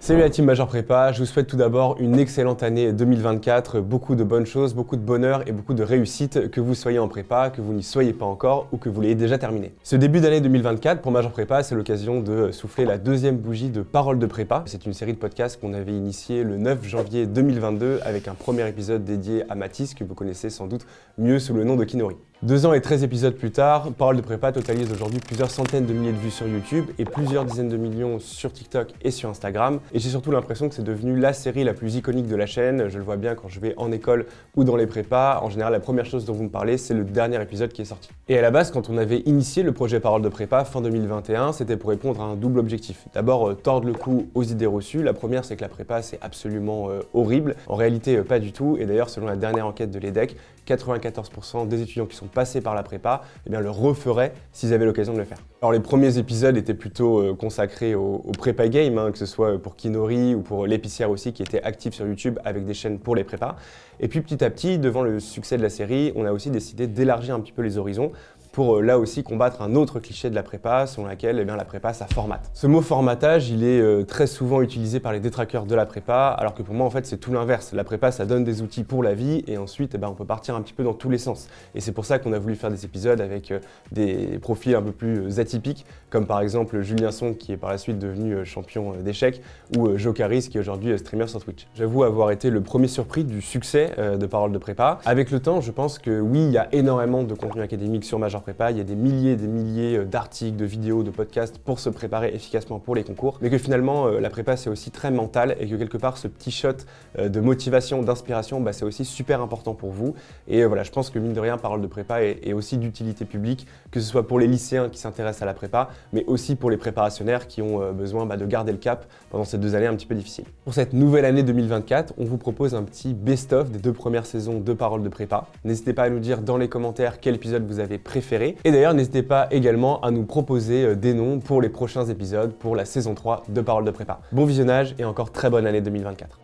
Salut la team Major Prépa, je vous souhaite tout d'abord une excellente année 2024, beaucoup de bonnes choses, beaucoup de bonheur et beaucoup de réussite, que vous soyez en prépa, que vous n'y soyez pas encore ou que vous l'ayez déjà terminé. Ce début d'année 2024 pour Major Prépa, c'est l'occasion de souffler la deuxième bougie de Paroles de Prépa. C'est une série de podcasts qu'on avait initiée le 9 janvier 2022 avec un premier épisode dédié à Mathis, que vous connaissez sans doute mieux sous le nom de Kinori. 2 ans et 13 épisodes plus tard, Paroles de Prépa totalise aujourd'hui plusieurs centaines de milliers de vues sur YouTube et plusieurs dizaines de millions sur TikTok et sur Instagram. Et j'ai surtout l'impression que c'est devenu la série la plus iconique de la chaîne. Je le vois bien quand je vais en école ou dans les prépas. En général, la première chose dont vous me parlez, c'est le dernier épisode qui est sorti. Et à la base, quand on avait initié le projet Paroles de Prépa fin 2021, c'était pour répondre à un double objectif. D'abord, tordre le cou aux idées reçues. La première, c'est que la prépa, c'est absolument horrible. En réalité, pas du tout. Et d'ailleurs, selon la dernière enquête de l'EDEC, 94% des étudiants qui sont passés par la prépa le referaient s'ils avaient l'occasion de le faire. Alors les premiers épisodes étaient plutôt consacrés au prépa game, que ce soit pour Kinori ou pour l'épicière aussi qui était active sur YouTube avec des chaînes pour les prépas. Et puis petit à petit, devant le succès de la série, on a aussi décidé d'élargir un petit peu les horizons pour là aussi combattre un autre cliché de la prépa, selon laquelle la prépa, ça formate. Ce mot formatage, il est très souvent utilisé par les détraqueurs de la prépa, alors que pour moi, en fait, c'est tout l'inverse. La prépa, ça donne des outils pour la vie, et ensuite, on peut partir un petit peu dans tous les sens. Et c'est pour ça qu'on a voulu faire des épisodes avec des profils un peu plus atypiques, comme par exemple Julien Song, qui est par la suite devenu champion d'échecs, ou Joe Caris, qui est aujourd'hui streamer sur Twitch. J'avoue avoir été le premier surpris du succès de Paroles de Prépa. Avec le temps, je pense que oui, il y a énormément de contenu académique sur Major Prépa, il y a des milliers d'articles, de vidéos, de podcasts pour se préparer efficacement pour les concours, mais que finalement la prépa c'est aussi très mental et que quelque part ce petit shot de motivation, d'inspiration, c'est aussi super important pour vous. Et voilà, je pense que mine de rien, Paroles de Prépa est aussi d'utilité publique, que ce soit pour les lycéens qui s'intéressent à la prépa, mais aussi pour les préparationnaires qui ont besoin de garder le cap pendant ces 2 années un petit peu difficiles. Pour cette nouvelle année 2024, on vous propose un petit best-of des 2 premières saisons de Paroles de Prépa. N'hésitez pas à nous dire dans les commentaires quel épisode vous avez préféré. Et d'ailleurs, n'hésitez pas également à nous proposer des noms pour les prochains épisodes pour la saison 3 de Paroles de Prépa. Bon visionnage et encore très bonne année 2024.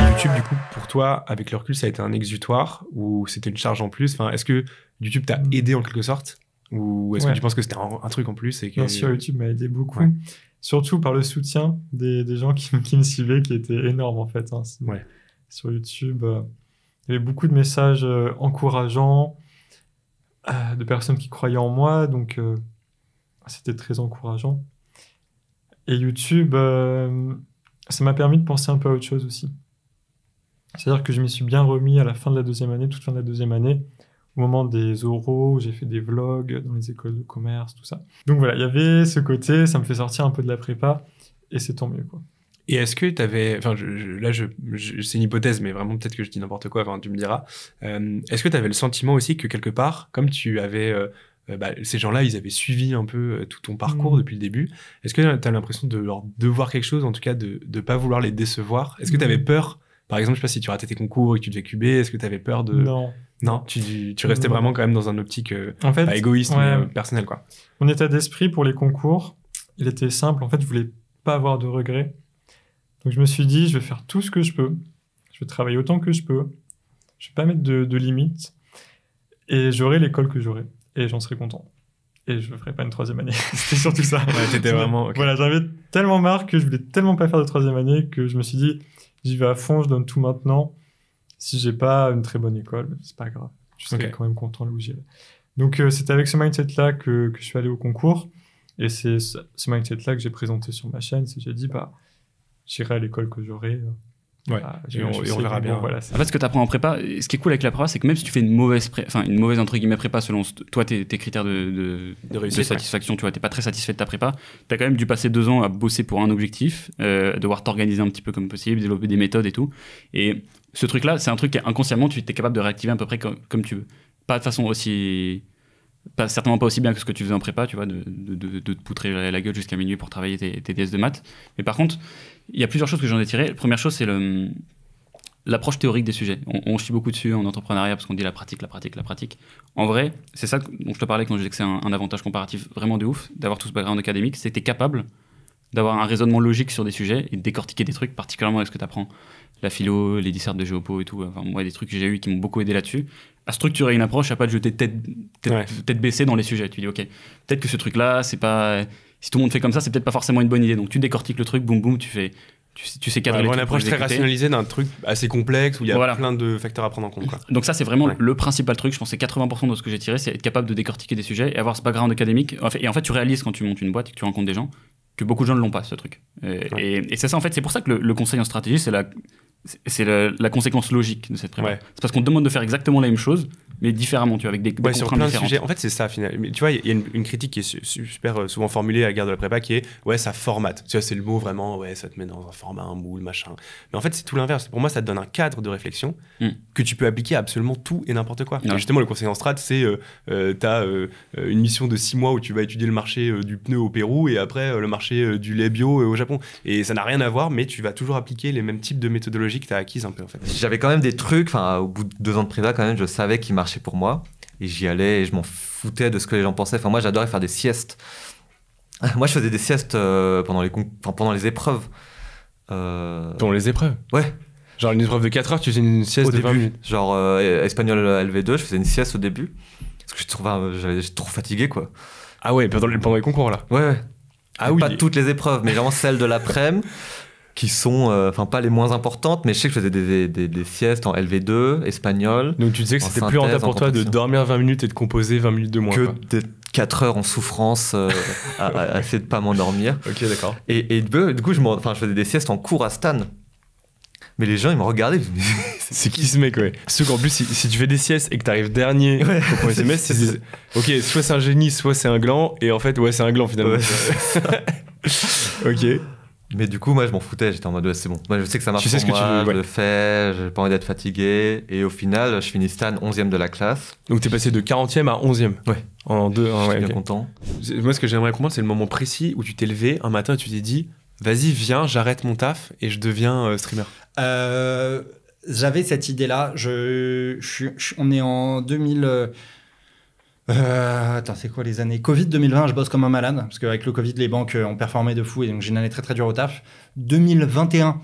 YouTube, du coup, pour toi, avec le recul, ça a été un exutoire ou c'était une charge en plus? Enfin, est-ce que YouTube t'a aidé en quelque sorte? Ou est-ce que tu penses que c'était un truc en plus et que... Bien sûr, YouTube m'a aidé beaucoup. Surtout par le soutien des gens qui me suivaient, qui était énorme en fait. Sur YouTube, il y avait beaucoup de messages encourageants, de personnes qui croyaient en moi, donc c'était très encourageant. Et YouTube, ça m'a permis de penser un peu à autre chose aussi. C'est-à-dire que je m'y suis bien remis à la fin de la 2e année, toute fin de la 2e année, au moment des oraux, où j'ai fait des vlogs dans les écoles de commerce, tout ça. Donc voilà, il y avait ce côté, ça me fait sortir un peu de la prépa, et c'est tant mieux, quoi. Et est-ce que tu avais... Enfin, c'est une hypothèse, mais vraiment, peut-être que je dis n'importe quoi, tu me diras. Est-ce que tu avais le sentiment aussi que quelque part, comme tu avais... ces gens-là, ils avaient suivi un peu tout ton parcours depuis le début. Est-ce que tu as l'impression de leur devoir quelque chose, en tout cas de ne pas vouloir les décevoir? Est-ce que tu avais peur, par exemple, je sais pas si tu ratais tes concours et que tu devais cuber, est-ce que tu avais peur de... Non, tu restais vraiment quand même dans un optique en fait, pas égoïste, mais personnel, quoi. Mon état d'esprit pour les concours, il était simple. En fait, je voulais pas avoir de regrets. Donc je me suis dit, je vais faire tout ce que je peux. Je vais travailler autant que je peux. Je vais pas mettre de limites. Et j'aurai l'école que j'aurai. Et j'en serai content. Et je ne ferai pas une 3e année. C'était surtout ça. T'étais vraiment... Okay. Voilà, j'avais tellement marre que je voulais tellement pas faire de 3e année que je me suis dit, j'y vais à fond, je donne tout maintenant. Si j'ai pas une très bonne école, c'est pas grave. Je serai quand même content là où j'irai. Donc c'était avec ce mindset-là que je suis allé au concours. Et c'est ce mindset-là que j'ai présenté sur ma chaîne. J'ai dit, j'irai à l'école que j'aurai. Et on verra bien. En fait, ce que tu apprends en prépa, ce qui est cool avec la prépa, c'est que même si tu fais une mauvaise entre guillemets prépa selon toi tes critères de satisfaction, tu vois, t'es pas très satisfait de ta prépa, t'as quand même dû passer 2 ans à bosser pour un objectif, devoir t'organiser un petit peu comme possible, développer des méthodes et tout. Et ce truc-là, c'est un truc qu'inconsciemment tu es capable de réactiver à peu près comme tu veux. Pas de façon certainement pas aussi bien que ce que tu faisais en prépa, tu vois, de te poutrer la gueule jusqu'à minuit pour travailler tes DS de maths. Mais par contre, il y a plusieurs choses que j'en ai tirées. La première chose, c'est l'approche théorique des sujets. On chie beaucoup dessus en entrepreneuriat parce qu'on dit la pratique. En vrai, c'est ça dont je te parlais quand je disais que c'est un avantage comparatif vraiment de ouf, d'avoir tout ce background académique, c'est que tu es capable d'avoir un raisonnement logique sur des sujets et de décortiquer des trucs, particulièrement avec ce que tu apprends, la philo, les dissertes de géopo et tout. Enfin, moi, des trucs que j'ai eu qui m'ont beaucoup aidé là-dessus. À structurer une approche, à pas de jeter tête baissée dans les sujets. Tu dis, ok, peut-être que ce truc-là, c'est pas. Si tout le monde fait comme ça, c'est peut-être pas forcément une bonne idée. Donc tu décortiques le truc, boum boum, tu sais cadrer les trucs. Une approche très rationalisée d'un truc assez complexe où il y a plein de facteurs à prendre en compte, quoi. Donc ça, c'est vraiment le principal truc. Je pense que c'est 80% de ce que j'ai tiré, c'est être capable de décortiquer des sujets et avoir ce background académique. Et en fait, tu réalises quand tu montes une boîte et que tu rencontres des gens que beaucoup de gens ne l'ont pas, ce truc. Et c'est ça, en fait, c'est pour ça que le conseil en stratégie, c'est la conséquence logique de cette prépa. C'est parce qu'on te demande de faire exactement la même chose, mais différemment, tu vois, avec des contraintes sur plein de différentes. sujets. En fait, c'est ça, finalement. Mais tu vois, il y a une critique qui est super souvent formulée à la guerre de la prépa qui est ça formate. Tu vois, c'est le mot vraiment, ça te met dans un format, un moule, machin. Mais en fait, c'est tout l'inverse. Pour moi, ça te donne un cadre de réflexion que tu peux appliquer à absolument tout et n'importe quoi. Et justement, le conseil en strat, c'est t'as une mission de 6 mois où tu vas étudier le marché du pneu au Pérou et après le marché du lait bio au Japon. Et ça n'a rien à voir, mais tu vas toujours appliquer les mêmes types de méthodologies que tu as acquises un peu, en fait. J'avais quand même des trucs, au bout de 2 ans de prépa, quand même, je savais qu'ils marchaient pour moi. Et j'y allais et je m'en foutais de ce que les gens pensaient. Moi, j'adorais faire des siestes. Moi, je faisais des siestes pendant les épreuves. Pendant les épreuves? Ouais. Genre une épreuve de 4 heures, tu faisais une sieste de 20 minutes? Genre espagnol LV2, je faisais une sieste au début. Parce que j'étais trop fatigué, quoi. Ah ouais, pendant les concours, là? Ouais. Ah oui. Pas toutes les épreuves, mais vraiment celles de l'après-midi. Qui sont pas les moins importantes, mais je sais que je faisais des siestes en LV2, espagnol. Donc tu disais que c'était plus rentable pour toi de dormir 20 minutes et de composer 20 minutes de moins. Que d'être 4 heures en souffrance à essayer de pas m'endormir. Ok, d'accord. Et du coup, je faisais des siestes en cours à Stan. Mais les gens, ils me regardaient. C'est qui ce mec, ouais. Surtout qu'en plus, si tu fais des siestes et que t'arrives dernier au premier semestre, ils disent ok, soit c'est un génie, soit c'est un gland. Et en fait, c'est un gland finalement. Ouais, ok. Mais du coup, moi, je m'en foutais. J'étais en mode, c'est bon. Moi, je sais que ça marche tu sais pour moi, ce que tu veux, je le fais, j'ai pas envie d'être fatigué. Et au final, je finis Stan 11e de la classe. Donc, t'es passé de 40e à 11e? Ouais. En 2, je suis bien content. Moi, ce que j'aimerais comprendre, c'est le moment précis où tu t'es levé un matin et tu t'es dit, vas-y, viens, j'arrête mon taf et je deviens streamer. J'avais cette idée-là. On est en 2000... attends, c'est quoi les années? Covid 2020, je bosse comme un malade, parce qu'avec le Covid, les banques ont performé de fou, et donc j'ai une année très très dure au taf. 2021,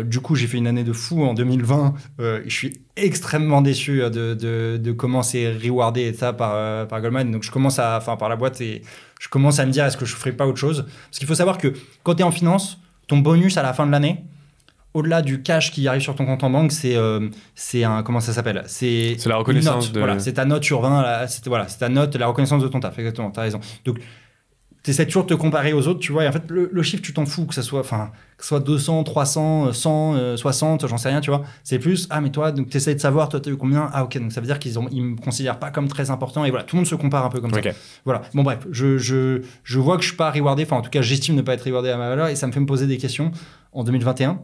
du coup, j'ai fait une année de fou en 2020. Je suis extrêmement déçu de comment c'est rewardé et ça par Goldman. Donc je commence par la boîte, et je commence à me dire, est-ce que je ferais pas autre chose? Parce qu'il faut savoir que quand tu es en finance, ton bonus à la fin de l'année, au-delà du cash qui arrive sur ton compte en banque, c'est un... Comment ça s'appelle? C'est la reconnaissance note. de... Voilà, c'est ta note sur 20. C'est ta note, la reconnaissance de ton taf. Exactement, t'as raison. Donc, tu essaies toujours de te comparer aux autres, tu vois. Et en fait, le chiffre, tu t'en fous, que ce soit 200, 300, 100, 60, j'en sais rien, tu vois. C'est plus, mais toi, donc tu essaies de savoir, toi, tu as eu combien? Ah, ok, donc ça veut dire qu'ils me considèrent pas comme très important. Et voilà, tout le monde se compare un peu comme ça. Voilà. Bon, bref, je vois que je suis pas rewardé. Enfin, en tout cas, j'estime ne pas être rewardé à ma valeur. Et ça me fait me poser des questions en 2021.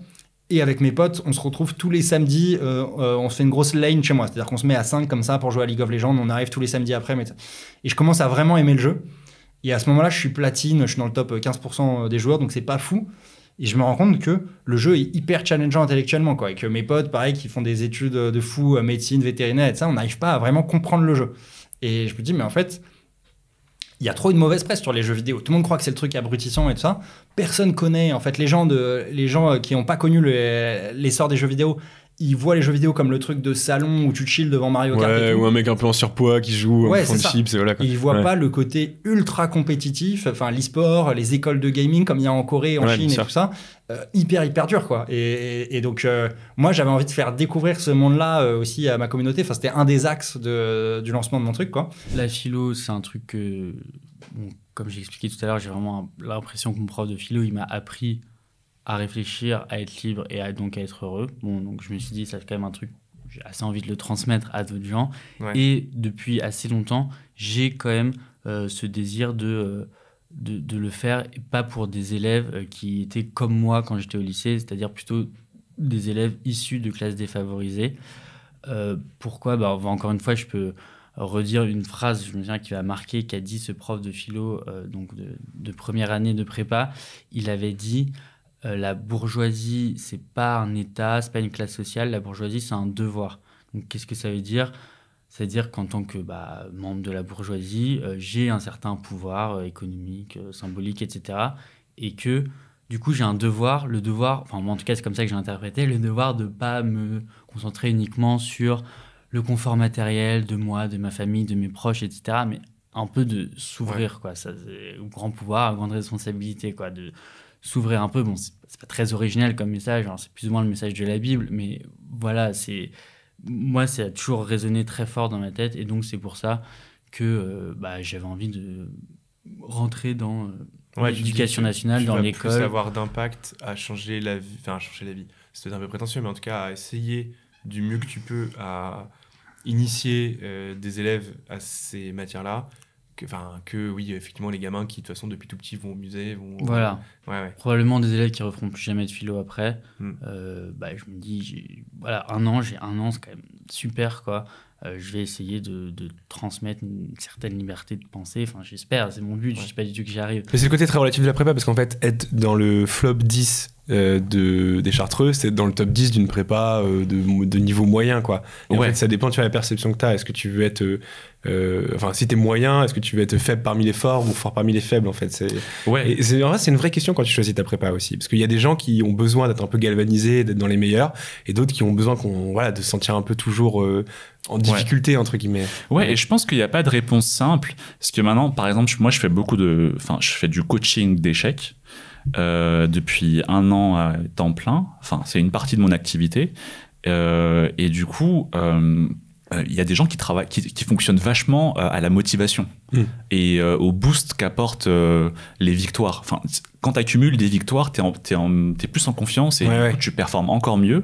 Et avec mes potes, on se retrouve tous les samedis, on se fait une grosse lane chez moi. C'est-à-dire qu'on se met à 5 comme ça pour jouer à League of Legends. On arrive tous les samedis après. Et je commence à vraiment aimer le jeu. Et à ce moment-là, je suis platine, je suis dans le top 15% des joueurs, donc c'est pas fou. Et je me rends compte que le jeu est hyper challengeant intellectuellement, quoi. Et que mes potes, pareil, qui font des études de fou, médecine, vétérinaire, et ça, on n'arrive pas à vraiment comprendre le jeu. Et je me dis, mais en fait, il y a trop une mauvaise presse sur les jeux vidéo. Tout le monde croit que c'est le truc abrutissant et tout ça. Personne connaît, en fait, les gens qui n'ont pas connu l'essor des jeux vidéo. Ils voient les jeux vidéo comme le truc de salon où tu chill devant Mario Kart. Ouais, ou un mec un peu en surpoids qui joue en fond de chips. Et voilà, quoi. Ils voient pas le côté ultra compétitif, enfin l'e-sport, les écoles de gaming comme il y a en Corée, en Chine et tout ça. Hyper dur, quoi. Et donc, moi, j'avais envie de faire découvrir ce monde-là aussi à ma communauté. Enfin, c'était un des axes du lancement de mon truc, quoi. La philo, c'est un truc que, comme j'ai expliqué tout à l'heure, j'ai vraiment l'impression que mon prof de philo, il m'a appris à réfléchir, à être libre et donc à être heureux. Bon, donc je me suis dit, ça fait quand même un truc, j'ai assez envie de le transmettre à d'autres gens. Ouais. Et depuis assez longtemps, j'ai quand même ce désir de le faire, et pas pour des élèves qui étaient comme moi quand j'étais au lycée, c'est-à-dire plutôt des élèves issus de classes défavorisées. Pourquoi ? Encore une fois, je peux redire une phrase, je me souviens, qui m'a marqué, qu'a dit ce prof de philo donc de première année de prépa. Il avait dit... la bourgeoisie, c'est pas un état, c'est pas une classe sociale. La bourgeoisie, c'est un devoir. Donc, qu'est-ce que ça veut dire ? Ça veut dire qu'en tant que membre de la bourgeoisie, j'ai un certain pouvoir économique, symbolique, etc. et que du coup j'ai un devoir, enfin moi en tout cas c'est comme ça que j'ai interprété, le devoir de pas me concentrer uniquement sur le confort matériel de moi, de ma famille, de mes proches, etc. Mais un peu de s'ouvrir, quoi. Ça, au grand pouvoir, à grande responsabilité, quoi. De s'ouvrir un peu. Bon, c'est pas très original comme message, c'est plus ou moins le message de la Bible, mais voilà, moi, ça a toujours résonné très fort dans ma tête, et donc c'est pour ça que j'avais envie de rentrer dans l'éducation nationale, dans l'école. Plus avoir d'impact à changer la vie, c'est peut-être un peu prétentieux, mais en tout cas à essayer du mieux que tu peux à initier des élèves à ces matières-là, que oui, effectivement, les gamins qui, de toute façon, depuis tout petit, vont au musée, Voilà. Ouais. Probablement des élèves qui ne referont plus jamais de philo après. Je me dis, j'ai un an, c'est quand même super, quoi. Je vais essayer de transmettre une certaine liberté de pensée. Enfin, j'espère, c'est mon but. Ouais. Je ne dis pas du tout que j'y arrive. Mais c'est le côté très relatif de la prépa, parce qu'en fait, être dans le flop 10 des Chartreux, c'est être dans le top 10 d'une prépa de niveau moyen, quoi. Et en fait, ça dépend de la perception que tu as. Est-ce que tu veux être... si t'es moyen, est-ce que tu veux être faible parmi les forts ou fort parmi les faibles, en fait. Et en vrai, c'est une vraie question quand tu choisis ta prépa aussi. Parce qu'il y a des gens qui ont besoin d'être un peu galvanisés, d'être dans les meilleurs, et d'autres qui ont besoin de se sentir un peu toujours en difficulté, entre guillemets. Ouais, et je pense qu'il n'y a pas de réponse simple. Parce que maintenant, par exemple, moi, je fais du coaching d'échecs depuis 1 an à temps plein. Enfin, c'est une partie de mon activité. Et du coup... il y a des gens qui fonctionnent vachement à la motivation et au boost qu'apportent les victoires. Enfin, quand tu accumules des victoires, t'es plus en confiance et du coup, tu performes encore mieux.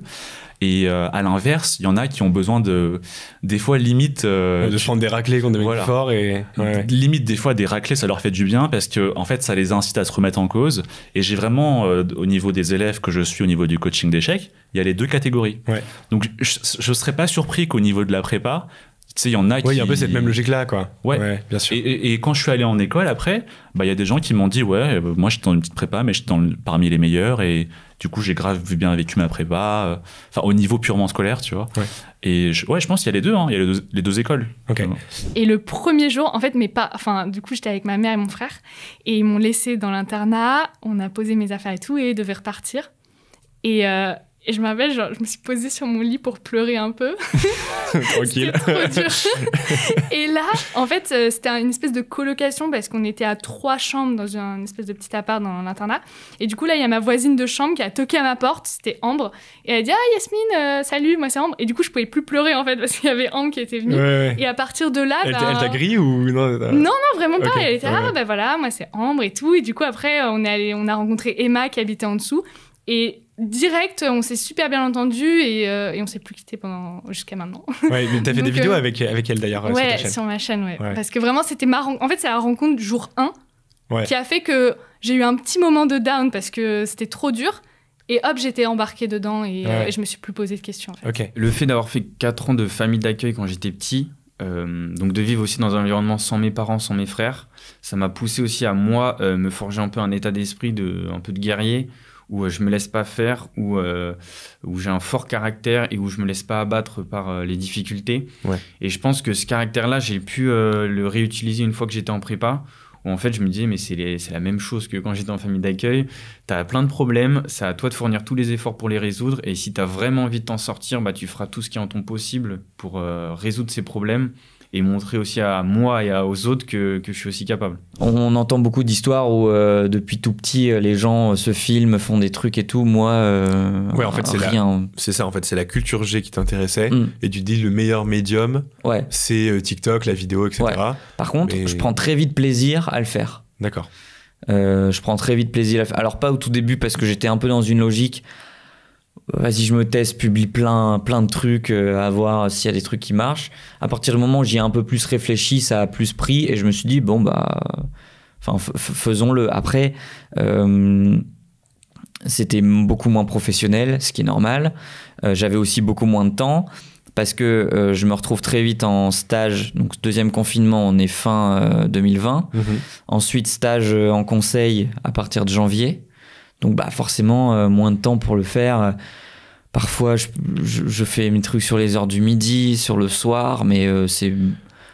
Et à l'inverse, il y en a qui ont besoin des fois limite de se prendre des raclés contre des mecs forts et limite des fois des raclés, ça leur fait du bien parce que en fait ça les incite à se remettre en cause. Et j'ai vraiment au niveau des élèves que je suis au niveau du coaching d'échecs, il y a les 2 catégories. Donc je serais pas surpris qu'au niveau de la prépa, tu sais, il y en a qui... Oui, il y a un peu cette même logique-là, quoi. Ouais, bien sûr. Et quand je suis allé en école, après, il y a des gens qui m'ont dit, moi, j'étais dans une petite prépa, mais j'étais parmi les meilleurs, et du coup, j'ai grave bien vécu ma prépa, au niveau purement scolaire, tu vois. Et je pense qu'il y a les deux, il y a les deux écoles. Et le premier jour, en fait, du coup, j'étais avec ma mère et mon frère, et ils m'ont laissé dans l'internat, on a posé mes affaires et tout, et devaient repartir. Et je me rappelle, je me suis posée sur mon lit pour pleurer un peu. Tranquille. C'était trop dur. Et là, en fait, c'était une espèce de colocation parce qu'on était à 3 chambres dans une espèce de petit appart dans l'internat. Et du coup, là, il y a ma voisine de chambre qui a toqué à ma porte. C'était Ambre. Et elle a dit « Ah, Yasmine, salut, moi c'est Ambre. » Et du coup, je pouvais plus pleurer, en fait, parce qu'il y avait Ambre qui était venue. Et à partir de là... Elle t'a grillé ou non? Non, vraiment pas. Elle était « Ah, voilà, moi c'est Ambre et tout. » Et du coup, après, on a rencontré Emma qui habitait en dessous. Et direct, on s'est super bien entendu et on s'est plus quitté jusqu'à maintenant. Ouais, mais t'as fait des vidéos avec elle d'ailleurs sur ta chaîne. Sur ma chaîne, parce que vraiment c'était marrant. En fait, c'est la rencontre du jour 1 qui a fait que j'ai eu un petit moment de down parce que c'était trop dur. Et hop, j'étais embarquée dedans et je me suis plus posé de questions. En fait. Le fait d'avoir fait 4 ans de famille d'accueil quand j'étais petit, donc de vivre aussi dans un environnement sans mes parents, sans mes frères, ça m'a poussé aussi à moi me forger un peu un état d'esprit un peu de guerrier, où je me laisse pas faire, où j'ai un fort caractère et où je me laisse pas abattre par les difficultés. Et je pense que ce caractère-là, j'ai pu le réutiliser une fois que j'étais en prépa, où en fait je me disais mais c'est la même chose que quand j'étais en famille d'accueil. T'as plein de problèmes, c'est à toi de fournir tous les efforts pour les résoudre, et si t'as vraiment envie de t'en sortir, tu feras tout ce qui est en ton possible pour résoudre ces problèmes et montrer aussi à moi et aux autres que je suis aussi capable. On entend beaucoup d'histoires où depuis tout petit les gens se filment, font des trucs et tout. Moi, en fait, rien. C'est ça, en fait, c'est la culture G qui t'intéressait et tu dis le meilleur médium, c'est TikTok, la vidéo, etc. Par contre, je prends très vite plaisir à le faire. D'accord. Je prends très vite plaisir à le faire. Alors pas au tout début parce que j'étais un peu dans une logique. Vas-y, je me teste, publie plein de trucs, à voir s'il y a des trucs qui marchent. À partir du moment où j'y ai un peu plus réfléchi, ça a plus pris et je me suis dit faisons-le. Après, c'était beaucoup moins professionnel, ce qui est normal. J'avais aussi beaucoup moins de temps parce que je me retrouve très vite en stage. Donc, 2e confinement, on est fin 2020. Ensuite, stage en conseil à partir de janvier. Donc forcément, moins de temps pour le faire. Parfois, je fais mes trucs sur les heures du midi, sur le soir, mais c'est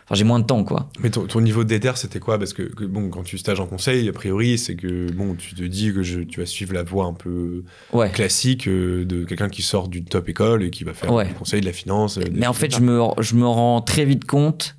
Enfin, j'ai moins de temps, quoi. Mais ton niveau de déter, c'était quoi? Parce que bon, quand tu stages en conseil, a priori, c'est que bon, tu te dis que tu vas suivre la voie un peu classique de quelqu'un qui sort du top école et qui va faire du conseil, de la finance. Mais en fait, je me rends très vite compte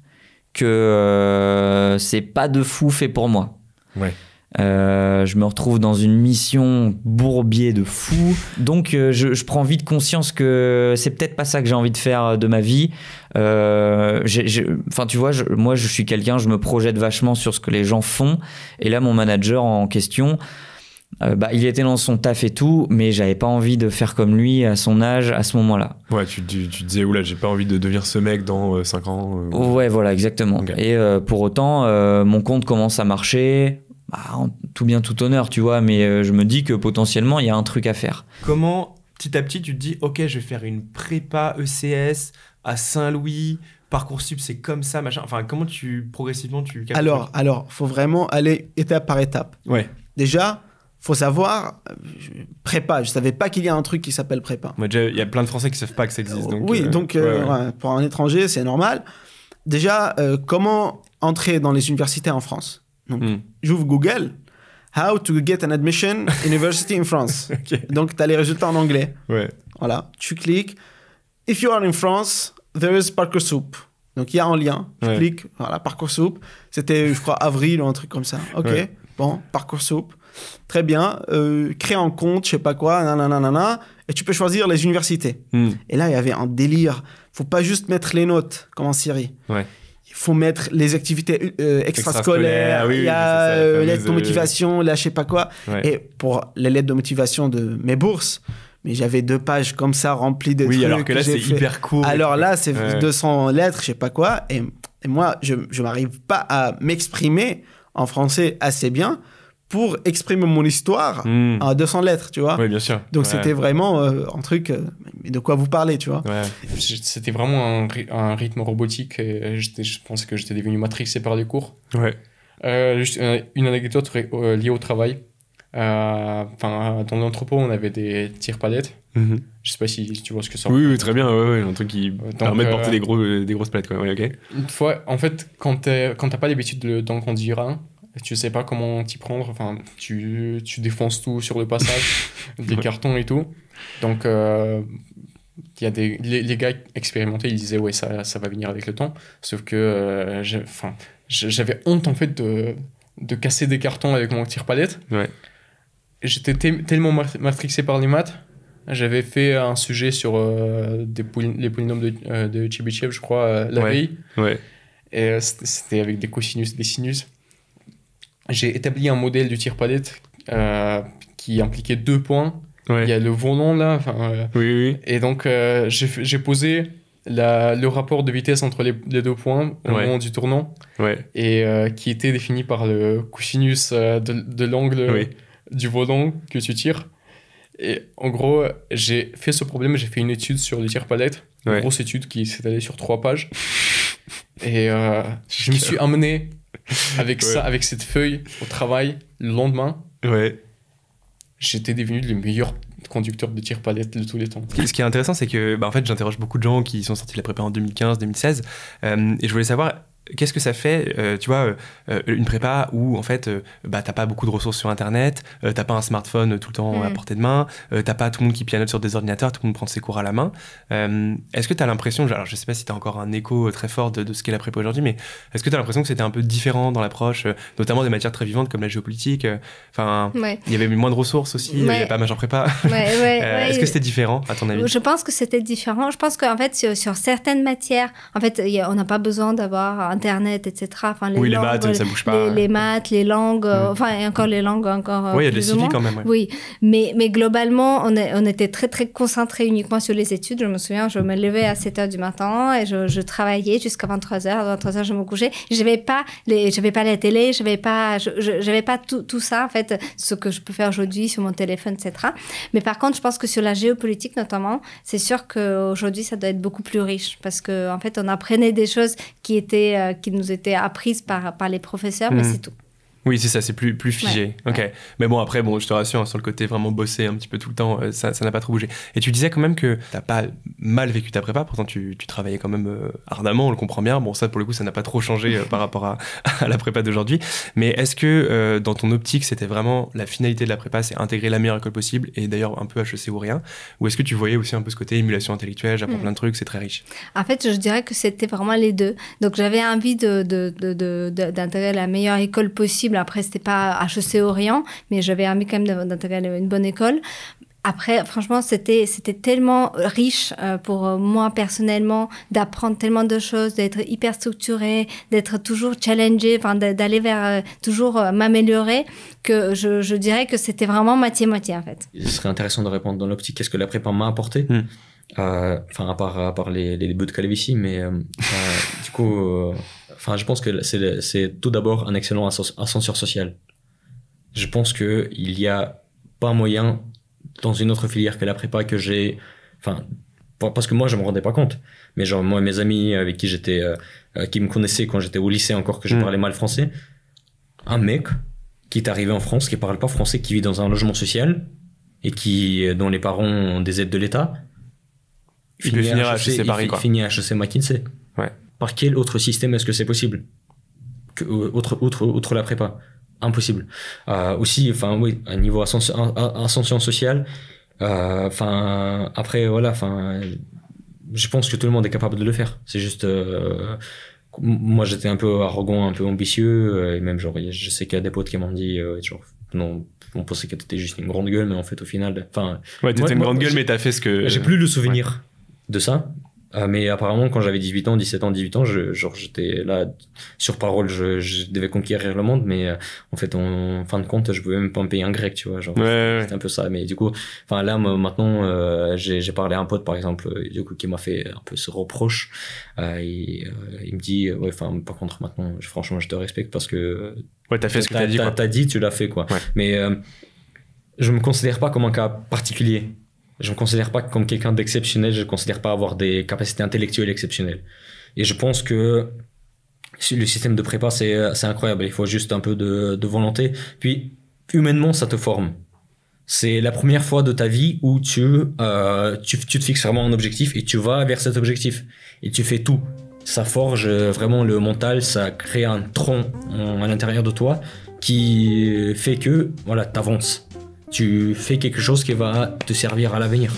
que c'est pas de fou fait pour moi. Ouais. Je me retrouve dans une mission bourbier de fou, donc je prends vite conscience que c'est peut-être pas ça que j'ai envie de faire de ma vie. Enfin, tu vois, moi je suis quelqu'un, je me projette vachement sur ce que les gens font, et là mon manager en question, il était dans son taf et tout, mais j'avais pas envie de faire comme lui à son âge, à ce moment-là. Ouais, tu disais, oula, j'ai pas envie de devenir ce mec dans 5 ans. Ouais, voilà, exactement. Okay. Et pour autant, mon compte commence à marcher. En tout bien, tout honneur, tu vois, mais je me dis que potentiellement, il y a un truc à faire. Comment, petit à petit, tu te dis, ok, je vais faire une prépa ECS à Saint-Louis, Parcoursup, c'est comme ça, machin. Enfin, comment progressivement, tu... Alors, faut vraiment aller étape par étape. Ouais. Déjà, faut savoir, prépa, je savais pas qu'il y a un truc qui s'appelle prépa. Il y a plein de Français qui savent pas que ça existe. Donc, pour un étranger, c'est normal. Déjà, comment entrer dans les universités en France? Donc, j'ouvre Google, how to get an admission university in France. Okay. Donc, tu as les résultats en anglais. Ouais. Voilà, tu cliques. If you are in France, there is Parcoursup. Donc, il y a un lien. Tu cliques, voilà, Parcoursup. C'était, je crois, avril ou un truc comme ça. Ok, bon, Parcoursup. Très bien. Crée un compte, je sais pas quoi, nanana, et tu peux choisir les universités. Et là, il y avait un délire. Faut pas juste mettre les notes, comme en Syrie. Ouais. Il faut mettre les activités extrascolaires, il y a l'aide de motivation, là, je sais pas quoi. Ouais. Et pour les lettres de motivation de mes bourses, mais j'avais 2 pages comme ça remplies de trucs. Oui, alors que là, c'est hyper court. Alors là, c'est 200 lettres, je sais pas quoi. Et moi, je m'arrive pas à m'exprimer en français assez bien pour exprimer mon histoire en 200 lettres, tu vois. Oui, bien sûr. Donc, c'était vraiment un truc... mais de quoi vous parlez, tu vois. Ouais. C'était vraiment un rythme robotique. Et je pense que j'étais devenu matrixé par les cours. Ouais. Juste une anecdote liée au travail. Dans l'entrepôt, on avait des tire-palettes. Je sais pas si tu vois ce que c'est. Oui, très bien. Ouais, un truc qui permet de porter des grosses palettes. Quoi. Ouais, okay. Une fois, en fait, quand t'as pas l'habitude d'en conduire un, tu sais pas comment t'y prendre, enfin, tu défonces tout sur le passage, des cartons et tout. Donc, il y a les gars expérimentés, ils disaient, ouais, ça va venir avec le temps. Sauf que j'avais honte, en fait, de casser des cartons avec mon tire-palette. Ouais. J'étais tellement matrixé par les maths. J'avais fait un sujet sur les polynômes de Chebyshev, je crois, la veille. Ouais. Et c'était avec des cosinus, des sinus. J'ai établi un modèle du tire-palette qui impliquait 2 points. Ouais. Il y a le volant là. Oui. Et donc, j'ai posé le rapport de vitesse entre les 2 points au moment du tournant. Ouais. Et qui était défini par le cosinus de l'angle du volant que tu tires. Et en gros, j'ai fait ce problème, j'ai fait une étude sur le tire-palette. Une grosse étude qui s'est allée sur 3 pages. Et je me suis amené avec ça, avec cette feuille au travail le lendemain. Ouais. J'étais devenu le meilleur conducteur de tire-palette de tous les temps. Ce qui est intéressant, c'est que en fait, j'interroge beaucoup de gens qui sont sortis de la prépa en 2015, 2016. Et je voulais savoir, qu'est-ce que ça fait, tu vois, une prépa où, en fait, t'as pas beaucoup de ressources sur Internet, t'as pas un smartphone tout le temps à portée de main, t'as pas tout le monde qui pianote sur des ordinateurs, tout le monde prend ses cours à la main. Est-ce que t'as l'impression, alors je sais pas si t'as encore un écho très fort de ce qu'est la prépa aujourd'hui, mais est-ce que t'as l'impression que c'était un peu différent dans l'approche, notamment des matières très vivantes comme la géopolitique, il y avait moins de ressources aussi, il y avait pas major prépa. Est-ce que c'était différent, à ton avis? Je pense que c'était différent. Je pense qu'en fait, sur certaines matières, en fait, on n'a pas besoin d'avoir Internet, etc. Enfin, les maths, ça bouge pas. Les maths, les langues, et encore les langues, encore. Oui, il y a des civiques quand même. Ouais. Oui, mais globalement, on était très, très concentrés uniquement sur les études. Je me souviens, je me levais à 7h du matin et je travaillais jusqu'à 23h. À 23h, je me couchais. J'avais pas la télé, j'avais pas tout ça, en fait, ce que je peux faire aujourd'hui sur mon téléphone, etc. Mais par contre, je pense que sur la géopolitique, notamment, c'est sûr qu'aujourd'hui, ça doit être beaucoup plus riche parce qu'en fait, on apprenait des choses qui nous étaient apprises par les professeurs, mais c'est tout. Oui, c'est ça, c'est plus figé. Ouais. Ok. Mais bon, après, je te rassure, sur le côté vraiment bosser un petit peu tout le temps, ça n'a pas trop bougé. Et tu disais quand même que t'as pas mal vécu ta prépa, pourtant tu travaillais quand même ardemment, on le comprend bien. Bon, ça pour le coup, ça n'a pas trop changé par rapport à la prépa d'aujourd'hui. Mais est-ce que dans ton optique, c'était vraiment la finalité de la prépa, c'est intégrer la meilleure école possible, et d'ailleurs un peu HEC ou rien? Ou est-ce que tu voyais aussi un peu ce côté émulation intellectuelle, j'apprends plein de trucs, c'est très riche? En fait, je dirais que c'était vraiment les deux. Donc, j'avais envie d'intégrer la meilleure école possible. Après, c'était pas HEC Orient, mais j'avais envie quand même d'intégrer une bonne école. Après, franchement, c'était tellement riche pour moi personnellement d'apprendre tellement de choses, d'être hyper structuré, d'être toujours challengé, d'aller vers toujours m'améliorer, que je dirais que c'était vraiment moitié-moitié en fait. Ce serait intéressant de répondre dans l'optique qu'est-ce que la prépa m'a apporté. À part les débuts de calvitie, mais du coup, je pense que c'est tout d'abord un excellent ascenseur social. Je pense que il y a pas moyen dans une autre filière que la prépa que j'ai, parce que moi je me rendais pas compte, mais genre moi mes amis avec qui j'étais, qui me connaissaient quand j'étais au lycée encore, que je parlais mal français, un mec qui est arrivé en France, qui parle pas français, qui vit dans un logement social et dont les parents ont des aides de l'État. Il peut finir à HEC Paris, quoi. Il finit à HEC McKinsey. Ouais. Par quel autre système est-ce que c'est possible outre la prépa? Impossible. Aussi, à niveau ascension sociale, après, voilà, je pense que tout le monde est capable de le faire. C'est juste, moi, j'étais un peu arrogant, un peu ambitieux, et même, genre, je sais qu'il y a des potes qui m'ont dit, genre, non, on pensait que t'étais juste une grande gueule, mais en fait, au final, ouais, t'étais une grande gueule, mais t'as fait ce que... J'ai plus le souvenir de ça. Mais apparemment, quand j'avais 17 ans, j'étais là, sur parole, je devais conquérir le monde, mais en fait, en fin de compte, je pouvais même pas me payer un grec, tu vois. C'était un peu ça. Mais du coup, là, maintenant, j'ai parlé à un pote, par exemple, du coup, qui m'a fait un peu ce reproche. Il me dit, ouais, par contre, maintenant, franchement, je te respecte parce que. Ouais, t'as fait ce que t'as dit, quoi. T'as dit, tu l'as fait, quoi. Ouais. Mais je me considère pas comme un cas particulier. Je me considère pas comme quelqu'un d'exceptionnel, je ne considère pas avoir des capacités intellectuelles exceptionnelles. Et je pense que le système de prépa, c'est incroyable. Il faut juste un peu de volonté. Puis, humainement, ça te forme. C'est la première fois de ta vie où tu te fixes vraiment un objectif et tu vas vers cet objectif. Et tu fais tout. Ça forge vraiment le mental, ça crée un tronc à l'intérieur de toi qui fait que, voilà, t'avances. Tu fais quelque chose qui va te servir à l'avenir.